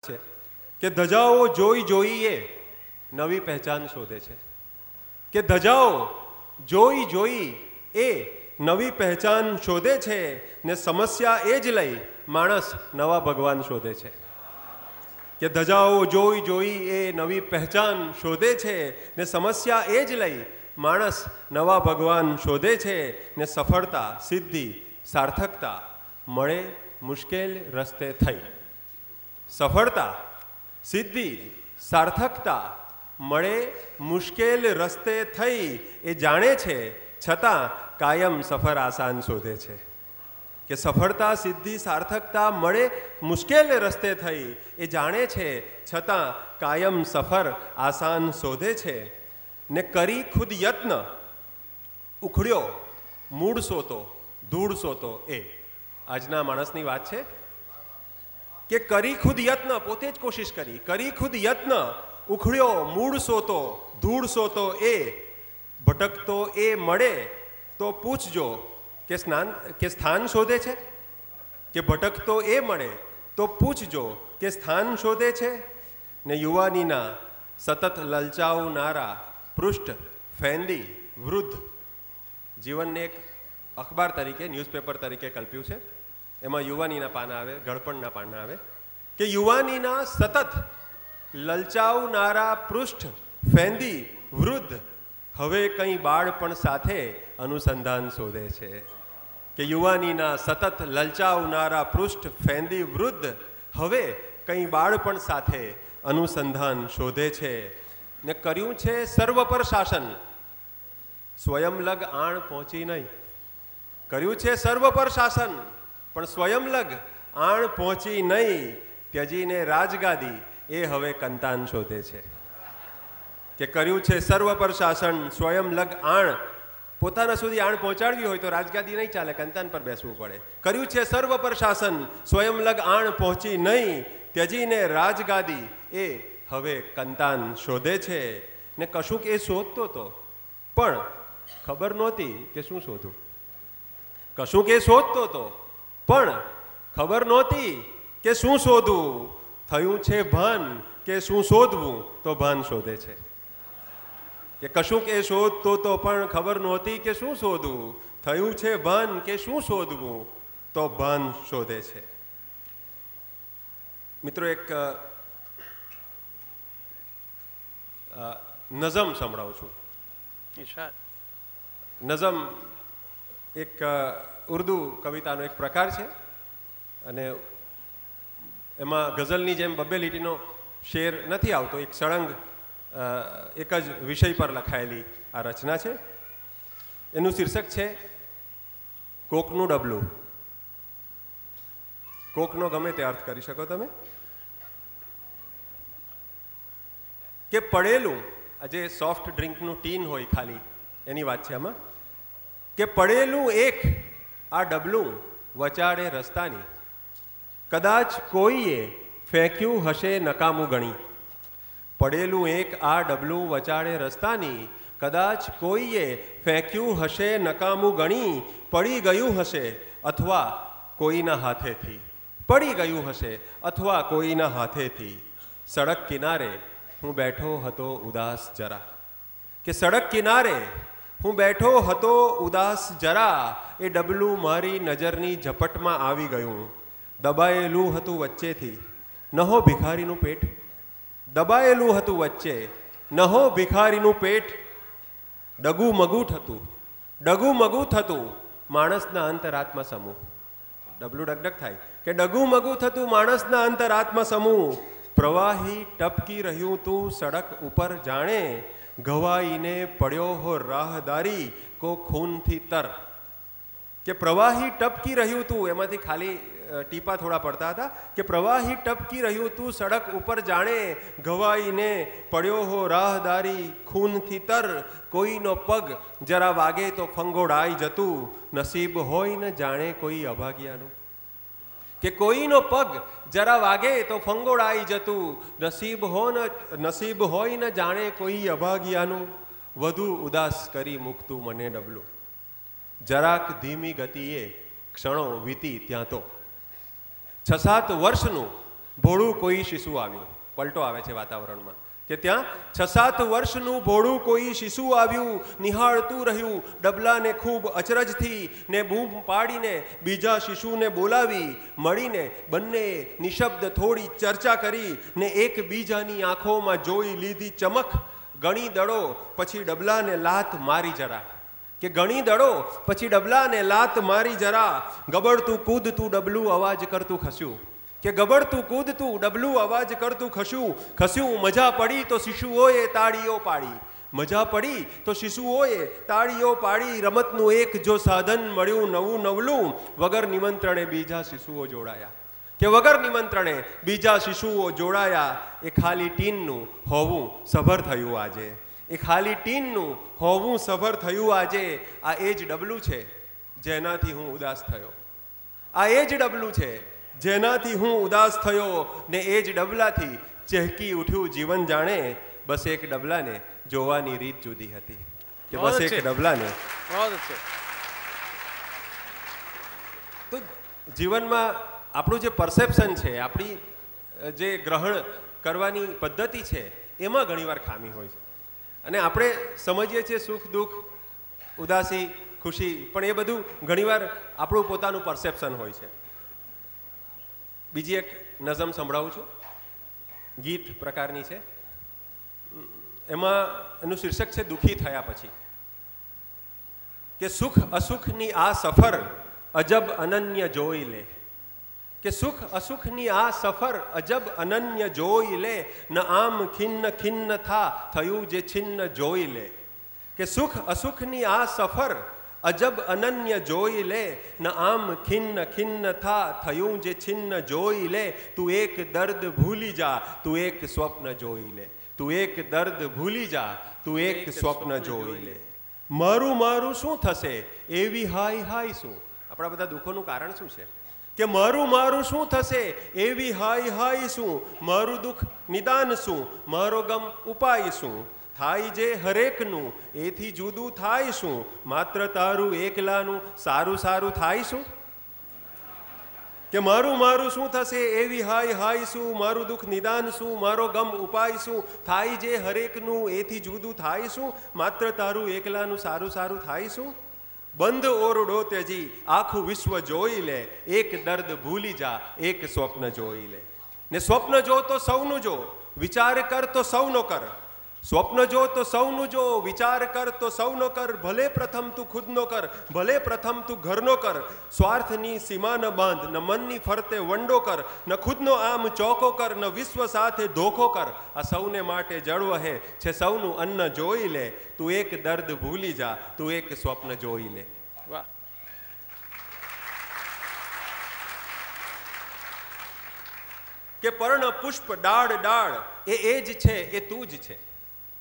છે કે ધજાઓ જોઈ જોઈએ નવી પહેચાન શોધે છે, કે ધજાઓ જોઈ જોઈ એ નવી પહેચાન શોધે છે ને સમસ્યા એ જ લઈ માણસ નવા ભગવાન શોધે છે. કે ધજાઓ જોઈ જોઈ એ નવી પહેચાન શોધે છે ને સમસ્યા એ જ લઈ માણસ નવા ભગવાન શોધે છે ને સફળતા સિદ્ધિ સાર્થકતા મળે મુશ્કેલ રસ્તે થઈ. સફળતા સિદ્ધિ સાર્થકતા મળે મુશ્કેલ રસ્તે થઈ એ જાણે છે, છતાં કાયમ સફર આસાન શોધે છે. કે સફળતા સિદ્ધિ સાર્થકતા મળે મુશ્કેલ રસ્તે થઈ એ જાણે છે, છતાં કાયમ સફર આસાન શોધે છે. ને કરી ખુદ યત્ન ઉખડ્યો મૂળ સોતો ધૂળ સોતો એ આજના માણસની વાત છે. કે કરી ખુદ યત્ન પોતે જ કોશિશ કરી ખુદ યત્ન ઉખડ્યો મૂળ સોતો ધૂળ સોતો એ ભટકતો એ મળે તો પૂછજો કે સ્થાન શોધે છે. કે ભટકતો એ મળે તો પૂછજો કે સ્થાન શોધે છે. ને યુવાનીના સતત લલચાવનારા પૃષ્ઠ ફેંદી વૃદ્ધ જીવનને એક અખબાર તરીકે ન્યૂઝપેપર તરીકે કલ્પ્યું છે. એમાં યુવાનીના પાના આવે, ગળપણના પાના આવે. કે યુવાનીના સતત લલચાવનારા પૃષ્ઠ ફેંદી વૃદ્ધ હવે કંઈ બાળપણ સાથે અનુસંધાન શોધે છે. કે યુવાનીના સતત લલચાવનારા પૃષ્ઠ ફેંદી વૃદ્ધ હવે કંઈ બાળપણ સાથે અનુસંધાન શોધે છે. ને કર્યું છે સર્વ પર શાસન સ્વયંલગ આણ પહોંચી નહીં. કર્યું છે સર્વ પર શાસન પણ સ્વયંલગ આણ પહોંચી નહીં. ત્યજીને રાજગાદી એ હવે કંતાન શોધે છે. કે કર્યું છે સર્વ પર શાસન સ્વયંલગ આણ પોતાના સુધી આણ પહોંચાડવી હોય તો રાજગાદી નહીં ચાલે, કંતાન પર બેસવું પડે. કર્યું છે સર્વ પર શાસન સ્વયંલગ આણ પહોંચી નહીં. ત્યજીને રાજગાદી એ હવે કંતાન શોધે છે. ને કશુંક એ શોધતો હતો પણ ખબર નહોતી કે શું શોધું. કશુંક એ શોધતો હતો પણ ખબર નહોતી કે શું શોધવું. થયું છે ભાન કે શું શોધવું તો ભાન શોધે છે. કે કશુંક એ શોધતો તો પણ ખબર નહોતી કે શું શોધવું. થયું છે ભાન કે શું શોધવું તો ભાન શોધે છે. મિત્રો એક નઝમ સંભળાવું છું. નઝમ એક ઉર્દુ કવિતાનો એક પ્રકાર છે અને એમાં ગઝલની જેમ બબ્બે લીટીનો શેર નથી આવતો. એક સળંગ એક જ વિષય પર લખાયેલી આ રચના છે. એનું શીર્ષક છે કોકનું ડબલું. કોકનો ગમે તે અર્થ કરી શકો તમે. કે પડેલું આ જે સોફ્ટ ડ્રિંકનું ટીન હોય ખાલી એની વાત છે આમાં. કે પડેલું એક આ ડબલું વચાડે રસ્તાની કદાચ કોઈએ ફેંક્યું હશે નકામું ગણી. પડેલું એક આ ડબલું વચાડે રસ્તાની કદાચ કોઈએ ફેંક્યું હશે નકામું ગણી. પડી ગયું હશે અથવા કોઈના હાથેથી. પડી ગયું હશે અથવા કોઈના હાથેથી. સડક કિનારે હું બેઠો હતો ઉદાસ જરા. કે સડક કિનારે હું બેઠો હતો ઉદાસ જરા. એ ડબલું મારી નજરની ઝપટમાં આવી ગયું. દબાયેલું હતું વચ્ચેથી નહો ભિખારીનું પેટ. દબાયેલું હતું વચ્ચે નહો ભિખારીનું પેટ. ડગું મગું થતું ડગું મગું થતું માણસના અંતરાત્મા સમૂહ. ડબલું ડગડગ થાય કે ડગું મગું થતું માણસના અંતરાત્મા સમૂહ. પ્રવાહી ટપકી રહ્યું તું સડક ઉપર જાણે ઘવાઈને પડ્યો હો રાહદારી કો ખૂનથી તર. કે પ્રવાહી ટપકી રહ્યું તું એમાંથી ખાલી ટીપા થોડા પડતા હતા. કે પ્રવાહી ટપકી રહ્યું તું સડક ઉપર જાણે ઘવાઈને પડ્યો હો રાહદારી ખૂનથી તર. કોઈનો પગ જરા વાગે તો ફંગોળાઈ જતું નસીબ હોય ને જાણે કોઈ અભાગ્યાનું. કે કોઈનો પગ જરા વાગે તો ફંગોળાઈ જતું નસીબ હોય ને જાણે કોઈ અભાગ્યાનું. વધુ ઉદાસ કરી મૂકતું મને ડબલું. જરાક ધીમી ગતિએ ક્ષણો વીતી ત્યાં તો 6-7 વર્ષનું ભોળું કોઈ શિશુ આવ્યું. પલટો આવે છે વાતાવરણમાં કે ત્યાં 6-7 વર્ષનું ભોળું કોઈ શિશુ આવ્યું, નિહાળતું રહ્યું ડબલાને ખૂબ અચરજથી, ને બૂમ પાડીને બીજા શિશુને બોલાવી. મળીને બંને નિશબ્દ થોડી ચર્ચા કરી, ને એકબીજાની આંખોમાં જોઈ લીધી ચમક. ગણી દડો પછી ડબલાને લાત મારી જરા, કે ગણી દડો પછી ડબલાને લાત મારી જરા. ગબડતું કૂદતું ડબલું અવાજ કરતું ખસ્યું, કે ગબડતું કૂદતું ડબલું અવાજ કરતું ખસ્યું. મજા પડી તો શિશુઓએ તાળીઓ પાડી, મજા પડી તો શિશુઓએ તાળીઓ પાડી. રમતનું એક જો સાધન મળ્યું નવું નવલું, વગર નિમંત્રણે બીજા શિશુઓ જોડાયા, કે વગર નિમંત્રણે બીજા શિશુઓ જોડાયા. એ ખાલી ટીનનું હોવું સભર થયું આજે, એ ખાલી ટીનનું હોવું સભર થયું આજે. આ એ જ ડબલું છે જેનાથી હું ઉદાસ થયો, આ એ જ ડબલું છે જેનાથી હું ઉદાસ થયો. ને એ જ ડબલાથી ચહેકી ઉઠ્યું જીવન જાણે. બસ એક ડબલાને જોવાની રીત જુદી હતી, કે બસ એક ડબલાને. તો જીવનમાં આપણું જે પરસેપ્શન છે, આપણી જે ગ્રહણ કરવાની પદ્ધતિ છે, એમાં ઘણીવાર ખામી હોય છે. અને આપણે સમજીએ છીએ સુખ દુઃખ, ઉદાસી ખુશી, પણ એ બધું ઘણીવાર આપણું પોતાનું પરસેપ્શન હોય છે. બીજી એક નઝમ સંભળાવું છું, ગીત પ્રકારની છે. એમાં એનું શીર્ષક છે દુઃખી થયા પછી. કે સુખ અસુખની આ સફર અજબ અનન્ય જોઈ લે, કે સુખ અસુખની આ સફર અજબ અનન્ય જોઈ લે. ન આમ ખિન્ન ખિન્ન થયું જે છિન્ન જોઈ લે, કે સુખ અસુખની આ સફર અજબ અનન્ય જોઈ લે. ન આમ ખિન્ન ખિન્ન થયું જે છિન્ન જોઈ લે. તું એક દર્દ ભૂલી જા, તું એક સ્વપ્ન જોઈ લે, તું એક દર્દ ભૂલી જા, તું એક સ્વપ્ન જોઈ લે. મારું મારું શું થશે એવી હાય હાય શું? આપણા બધા દુઃખોનું કારણ શું છે? કે મારું મારું શું થશે એવી હાય હાય શું? મારું દુઃખ નિદાન શું? મારો ગમ ઉપાય શું? થાય જે હરેકનું એથી જુદું થાય શું? માત્ર તારું એકલાનું સારું સારું થાય શું? કે મારું મારું શું થશે એવી હાય હાય શું? મારું દુઃખ નિદાન શું? મારો ગમ ઉપાય શું? થાય જે હરેકનું એથી જુદું થાય શું? માત્ર તારું એકલાનું સારું સારું થાય શું? બંધ ઓરડો ત્યજી આખું વિશ્વ જોઈ લે, એક દર્દ ભૂલી જા, એક સ્વપ્ન જોઈ લે. ને સ્વપ્ન જો તો સૌનું જો, વિચાર કર તો સૌનો કર. સ્વપ્ન જો તો સૌનું જો, વિચાર કર તો સૌનો કર. ભલે પ્રથમ તું ખુદનો કર, ભલે પ્રથમ તું ઘરનો કર. સ્વાર્થની સીમા ન બાંધ, ન મનની ફરતે વંડો કર. ન ખુદનો આમ ચોકો કર, ન વિશ્વ સાથે ધોખો કર. આ સૌને માટે જળ વહે છે સૌનું અન્ન જોઈ લે. તું એક દર્દ ભૂલી જા, તું એક સ્વપ્ન જોઈ લે. વાહ. કે પર્ણ પુષ્પ ડાળ ડાળ એ જ છે, એ તું જ છે.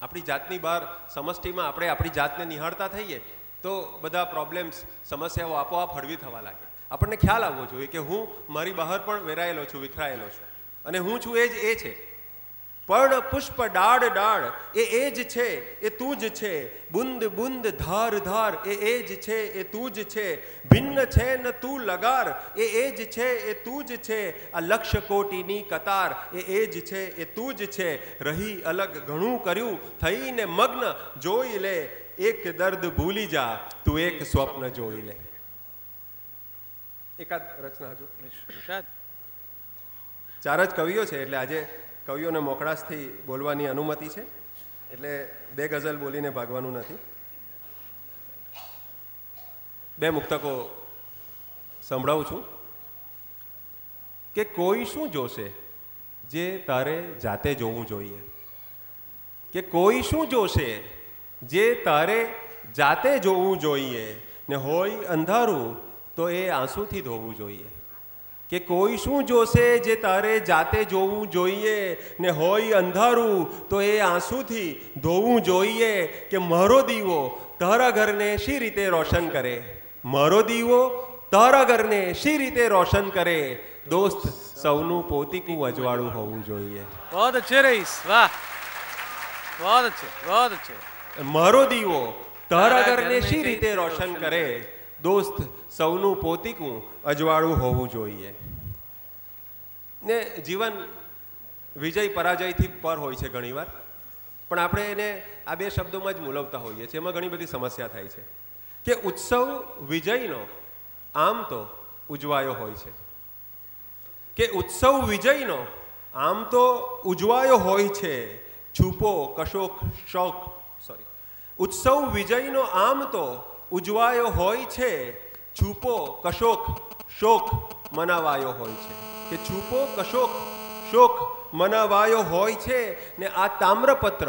આપણી જાતની બહાર સમષ્ટિમાં આપણે આપણી જાતને નિહાળતા થઈએ તો બધા પ્રોબ્લેમ્સ, સમસ્યાઓ આપોઆપ હળવી થવા લાગે. આપણને ખ્યાલ આવવો જોઈએ કે હું મારી બહાર પણ વેરાયેલો છું, વિખરાયેલો છું, અને હું છું એ જ એ છે. પર્ણ પુષ્પ ડાળ ડાળ એ જ છે, એ તું જ છે. બુંદ બુંદ ધાર ધાર એ જ છે, એ તું જ છે. ભિન્ન છે ન તું લગાર એ જ છે, એ તું જ છે. આ લક્ષ કોટીની કતાર એ જ છે, એ તું જ છે. રહી અલગ ઘણું કર્યું થઈને મગ્ન જોઈ લે. એક દર્દ ભૂલી જા, તું એક સ્વપ્ન જોઈ લે. એકાદ રચના હજુ. 4 જ કવિઓ છે એટલે આજે કવિઓને મોકળાશથી બોલવાની અનુમતિ છે, એટલે 2 ગઝલ બોલીને ભાગવાનું નથી. 2 મુક્તકો સંભળાવું છું. કે કોઈ શું જોશે જે તારે જાતે જોવું જોઈએ, કે કોઈ શું જોશે જે તારે જાતે જોવું જોઈએ. ને હોય અંધારું તો એ આંસુથી ધોવું જોઈએ. કે કોઈ શું જોશે જે તારે જાતે જોવું જોઈએ. ને હોય અંધારું તો એ આંસુથી ધોવું જોઈએ. કે મારો દીવો તારા ઘરને શી રીતે રોશન કરે, મારો દીવો તારા ઘરને શી રીતે રોશન કરે. દોસ્ત સૌનું પોતીકું અજવાળું હોવું જોઈએ. बहुत अच्छे रईस, वाह, बहुत अच्छे, बहुत अच्छे. મારો દીવો તારા ઘરને શી રીતે રોશન કરે. દોસ્ત સૌનું પોતીકું અજવાળું હોવું જોઈએ. ને જીવન વિજય પરાજયથી પર હોય છે ઘણીવાર, પણ આપણે એને આ બે શબ્દોમાં જ મૂલવતા હોઈએ છીએ. એમાં ઘણી બધી સમસ્યા થાય છે કે ઉત્સવ વિજયનો આમ તો ઉજવાયો હોય છે, કે ઉત્સવ વિજયનો આમ તો ઉજવાયો હોય છે, છુપો કશોક શોક ઉત્સવ વિજયનો આમ તો ઉજવાયો હોય છે, છુપો કશોક શોક મનાવાયો હોય છે. કે છુપો કશોક શોક મનાવાયો હોય છે ને આ તામ્રપત્ર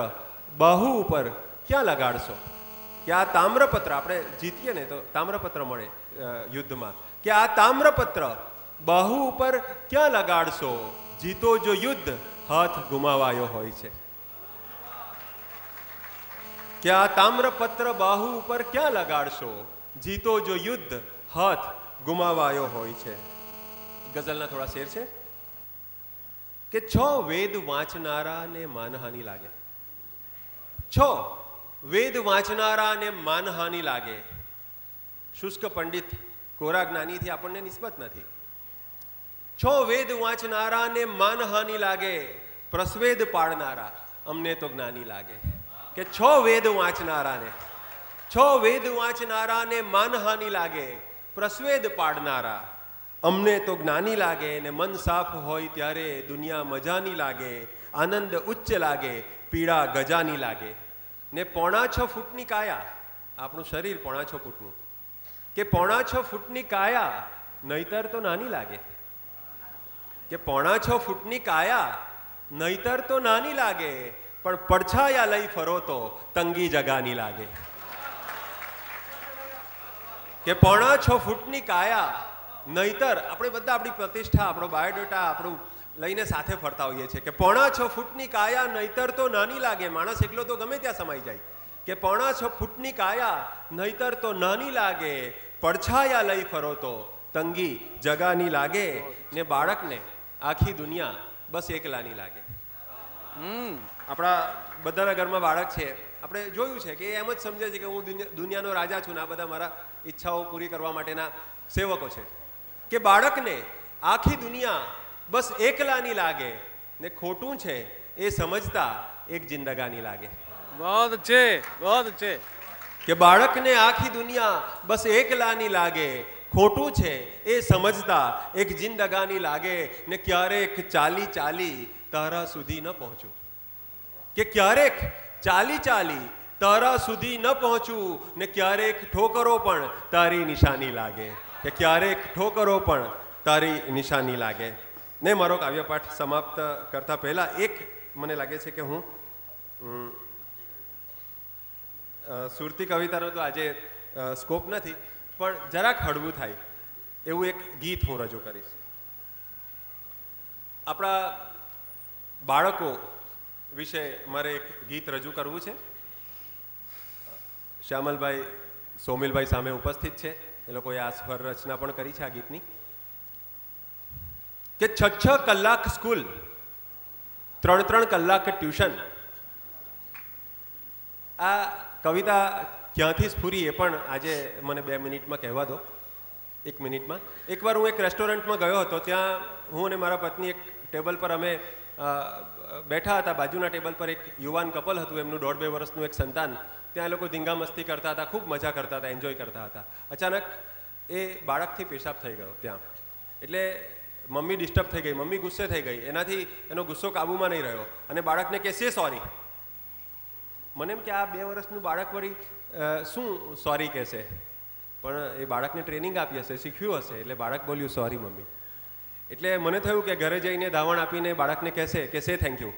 બાહુ ઉપર ક્યાં લગાડશો? કે આ તામ્રપત્ર, આપણે જીતીએ ને તો તામ્રપત્ર મળે યુદ્ધમાં, કે આ તામ્રપત્ર બાહુ ઉપર ક્યાં લગાડશો? જીતો જો યુદ્ધ હાથ ગુમાવાયો હોય છે. કે આ તામ્રપત્ર બાહુ ઉપર ક્યાં લગાડશો? જીતો જો યુદ્ધ હાથ ગુમાવાયો હોય છે. ગઝલના થોડા શેર છે કે 6 વેદ વાંચનારાને માનહાનિ લાગે, 6 વેદ વાંચનારાને માનહાનિ લાગે. શુષ્ક પંડિત કોરા જ્ઞાનીથી આપણને નિસ્બત નથી. 6 વેદ વાંચનારાને માનહાનિ લાગે, પ્રસ્વેદ પાડનારા અમને તો જ્ઞાની લાગે. કે 6 વેદ વાંચનારાને માનહાનિ લાગે, પ્રસ્વેદ પાડનારા અમને તો જ્ઞાની લાગે. ને મન સાફ હોય ત્યારે દુનિયા મજાની લાગે, આનંદ ઉચ્ચ લાગે, પીડા ગજાની લાગે. ને 6.5 ફૂટની કાયા, આપણું શરીર 6.5 ફૂટનું, કે 6.5 ફૂટની કાયા નહીતર તો નાની લાગે. કે 6.5 ફૂટની કાયા નહીતર તો નાની લાગે, પણ પડછાયા લઈ ફરો તો તંગી જગાની લાગે. કે 6.5 ફૂટની કાયા નહીતર, આપણે બધા આપણી પ્રતિષ્ઠા, આપણો બાયોડેટા આપણું લઈને સાથે ફરતા હોઈએ છીએ. કે 6.5 ફૂટની કાયા નહીતર તો નાની લાગે, માણસ એકલો તો ગમે ત્યાં સમાઈ જાય. કે 6.5 ફૂટની કાયા નહીતર તો નાની લાગે, પડછાયા લઈ ફરો તો તંગી જગાની લાગે. ને બાળકને આખી દુનિયા બસ એકલાની લાગે. આપણા બધાના ઘરમાં બાળક છે, આપણે જોયું છે કે એમ જ સમજે છે કે હું દુનિયાનો રાજા છું ને આ બધા મારા ઈચ્છાઓ પૂરી કરવા માટેના સેવકો છે. કે બાળકને આખી દુનિયા બસ એકલાની લાગે, ને ખોટું છે એ સમજતા એક જિંદગાની લાગે. बहुत अच्छे, बहुत अच्छे. કે બાળકને આખી દુનિયા બસ એકલાની લાગે, ખોટું છે એ સમજતા એક જિંદગાની લાગે. ને ક્યારેક ચાલી તારા સુધી ન પહોંચું, કે ક્યારેક ચાલી તારા સુધી ન પહોંચું. ને ક્યારેક ઠોકરો પણ તારી નિશાની લાગે, કે ક્યારેક ઠોકરો પણ તારી નિશાની લાગે. ને મારો કાવ્યપાઠ સમાપ્ત કરતા પહેલા એક મને લાગે છે કે હું સુરતી કવિતાનો તો આજે સ્કોપ નથી, પણ જરાક હળવું થાય એવું એક ગીત હું રજૂ કરીશ. આપણા બાળકો વિશે મારે એક ગીત રજૂ કરવું છે. શ્યામલભાઈ સોમિલભાઈ સામે ઉપસ્થિત છે, એ લોકોએ આ સ્વર રચના પણ કરી છે આ ગીતની. કે 6 કલાક સ્કૂલ, 3 કલાક ટ્યુશન. આ કવિતા ક્યાંથી સ્ફુરી એ પણ આજે મને 2 મિનિટમાં કહેવા દો. 1 મિનિટમાં. એકવાર હું એક રેસ્ટોરન્ટમાં ગયો હતો, ત્યાં હું અને મારા પત્ની એક ટેબલ પર અમે બેઠા હતા. બાજુના ટેબલ પર એક યુવાન કપલ હતું, એમનું 1.5-2 વર્ષનું એક સંતાન. ત્યાં એ લોકો ધીંગા મસ્તી કરતા હતા, ખૂબ મજા કરતા હતા, એન્જોય કરતા હતા. અચાનક એ બાળકથી પેશાબ થઈ ગયો ત્યાં, એટલે મમ્મી ડિસ્ટર્બ થઈ ગઈ, મમ્મી ગુસ્સે થઈ ગઈ. એનાથી એનો ગુસ્સો કાબૂમાં નહીં રહ્યો અને બાળકને કહે છે સોરી. મને એમ કે આ 2 વર્ષનું બાળક વળી શું સોરી કહેશે, પણ એ બાળકને ટ્રેનિંગ આપી હશે, શીખ્યું હશે, એટલે બાળક બોલ્યું સોરી મમ્મી. એટલે મને થયું કે ઘરે જઈને ધાવણ આપીને બાળકને કહેશે કે સે થેન્ક યુ.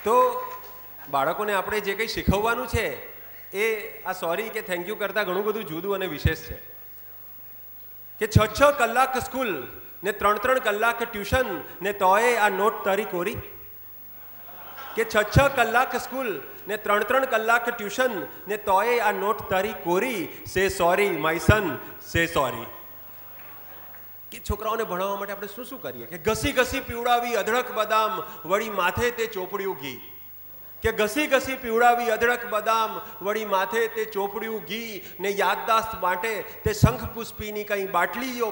તો બાળકોને આપણે જે કંઈ શીખવવાનું છે એ આ સોરી કે થેન્ક યુ કરતાં ઘણું બધું જુદું અને વિશેષ છે. કે 6 કલાક સ્કૂલ ને 3 કલાક ટ્યુશન ને તોય આ નોટ તારી કોરી. કે 6 કલાક સ્કૂલ ને 3 કલાક ટ્યુશન ને તોય આ નોટ તારી કોરી. સે સોરી માય સન, સે સોરી. કે છોકરાઓને ભણાવવા માટે આપણે શું કરીએ કે ઘસી પીવડાવી અધડક બદામ, વળી માથે તે ચોપડ્યું ઘી. કે ઘસી ઘસી પીવડાવી અદરક બદામ, વળી માથે તે ચોપડ્યું ઘી, ને યાદદાસ્ત માટે તે શંખ પુષ્પીની કઈ બાટલીઓ